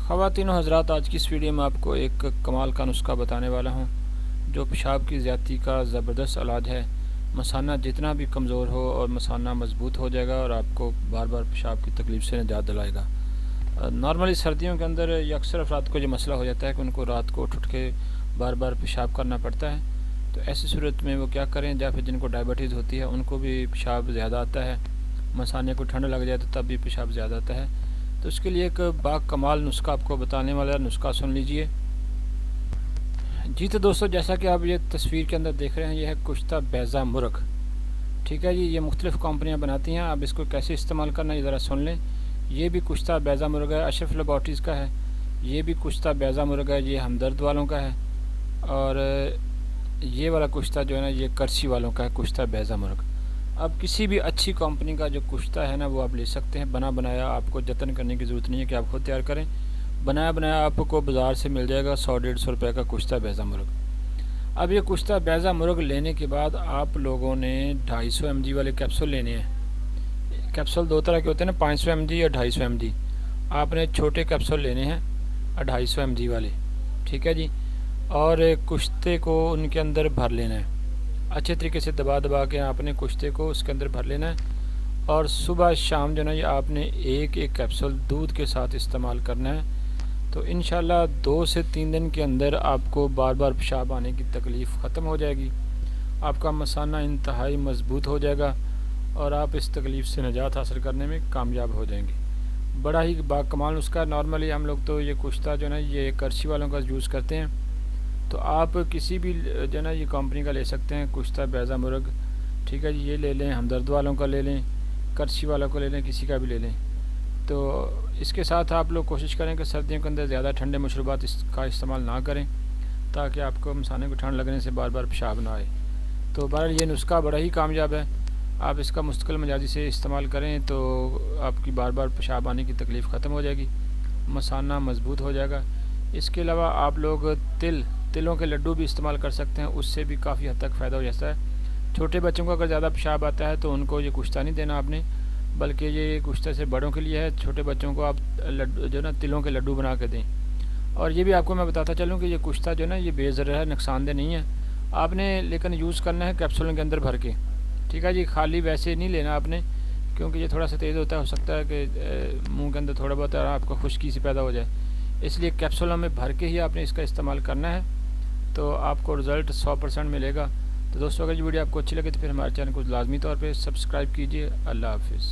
خواتین و حضرات، آج کی اس ویڈیو میں آپ کو ایک کمال کا نسخہ بتانے والا ہوں جو پیشاب کی زیادتی کا زبردست علاج ہے۔ مثانہ جتنا بھی کمزور ہو اور مثانہ مضبوط ہو جائے گا اور آپ کو بار بار پیشاب کی تکلیف سے نجات دلائے گا۔ نارملی سردیوں کے اندر یہ اکثر افراد کو یہ مسئلہ ہو جاتا ہے کہ ان کو رات کو اٹھ کے بار بار پیشاب کرنا پڑتا ہے۔ تو ایسی صورت میں وہ کیا کریں، یا پھر جن کو ڈائبٹیز ہوتی ہے ان کو بھی پیشاب زیادہ آتا ہے، مثانے کو ٹھنڈ لگ جائے تو تب بھی پیشاب زیادہ آتا ہے۔ تو اس کے لیے ایک با کمال نسخہ آپ کو بتانے والا نسخہ سن لیجئے۔ جی تو دوستو، جیسا کہ آپ یہ تصویر کے اندر دیکھ رہے ہیں، یہ ہے کشتہ بیضہ مرغ۔ ٹھیک ہے جی، یہ مختلف کمپنیاں بناتی ہیں، آپ اس کو کیسے استعمال کرنا ہے یہ ذرا سن لیں۔ یہ بھی کشتہ بیضہ مرغ ہے، اشرف لیبارٹریز کا ہے۔ یہ بھی کشتہ بیضہ مرغ ہے، یہ ہمدرد والوں کا ہے۔ اور یہ والا کشتہ جو ہے نا، یہ کرچی والوں کا ہے، کشتہ بیضہ مرغ۔ اب کسی بھی اچھی کمپنی کا جو کشتہ ہے نا وہ آپ لے سکتے ہیں، بنا بنایا، آپ کو جتن کرنے کی ضرورت نہیں ہے کہ آپ خود تیار کریں۔ بنایا بنایا آپ کو بازار سے مل جائے گا 100-150 روپے کا کشتہ بیضہ مرغ۔ اب یہ کشتہ بیضہ مرغ لینے کے بعد آپ لوگوں نے 250 mg والے کیپسول لینے ہیں۔ کیپسول دو طرح کے ہوتے ہیں نا، 500 mg یا 250 mg۔ آپ نے چھوٹے کیپسول لینے ہیں 250 mg والے، ٹھیک ہے جی۔ اور کشتے کو ان کے اندر بھر لینا ہے، اچھے طریقے سے دبا دبا کے آپ نے کشتے کو اس کے اندر بھر لینا ہے۔ اور صبح شام جو ہے نا، یہ آپ نے ایک کیپسول دودھ کے ساتھ استعمال کرنا ہے۔ تو انشاءاللہ 2 سے 3 دن کے اندر آپ کو بار بار پیشاب آنے کی تکلیف ختم ہو جائے گی، آپ کا مثانہ انتہائی مضبوط ہو جائے گا اور آپ اس تکلیف سے نجات حاصل کرنے میں کامیاب ہو جائیں گے۔ بڑا ہی باکمال نسخہ۔ نارملی ہم لوگ تو یہ کشتہ جو ہے نا، یہ کرچی والوں کا یوز کرتے ہیں۔ تو آپ کسی بھی جو ہے نا یہ کمپنی کا لے سکتے ہیں، کشتہ بیضہ مرغ، ٹھیک ہے جی۔ یہ لے لیں، ہمدرد والوں کا لے لیں، کرچی والوں کو لے لیں، کسی کا بھی لے لیں۔ تو اس کے ساتھ آپ لوگ کوشش کریں کہ سردیوں کے اندر زیادہ ٹھنڈے مشروبات کا استعمال نہ کریں، تاکہ آپ کو مثانے کو ٹھنڈ لگنے سے بار بار پیشاب نہ آئے۔ تو بہرحال یہ نسخہ بڑا ہی کامیاب ہے، آپ اس کا مستقل مزاجی سے استعمال کریں تو آپ کی بار بار پیشاب آنے کی تکلیف ختم ہو جائے گی، مثانہ مضبوط ہو جائے گا۔ اس کے علاوہ آپ لوگ تلوں کے لڈو بھی استعمال کر سکتے ہیں، اس سے بھی کافی حد تک فائدہ ہو جاتا ہے۔ چھوٹے بچوں کو اگر زیادہ پیشاب آتا ہے تو ان کو یہ کشتہ نہیں دینا آپ نے، بلکہ یہ کشتہ سے بڑوں کے لیے ہے۔ چھوٹے بچوں کو آپ جو نا تلوں کے لڈو بنا کے دیں۔ اور یہ بھی آپ کو میں بتاتا چلوں کہ یہ کشتہ جو ہے نا، یہ بے ضرر ہے، نقصان دہ نہیں ہے۔ آپ نے لیکن یوز کرنا ہے کیپسولوں کے اندر بھر کے، ٹھیک ہے جی۔ خالی ویسے نہیں لینا آپ نے، کیونکہ یہ تھوڑا سا تیز ہوتا ہے، ہو سکتا ہے کہ منہ کے اندر تھوڑا بہت آپ کو خشکی سی پیدا ہو جائے، اس لیے کیپسولوں میں بھر کے ہی آپ نے اس کا استعمال کرنا ہے، تو آپ کو رزلٹ 100% ملے گا۔ تو دوستو، اگر یہ ویڈیو آپ کو اچھی لگے تو پھر ہمارے چینل کو لازمی طور پہ سبسکرائب کیجیے۔ اللہ حافظ۔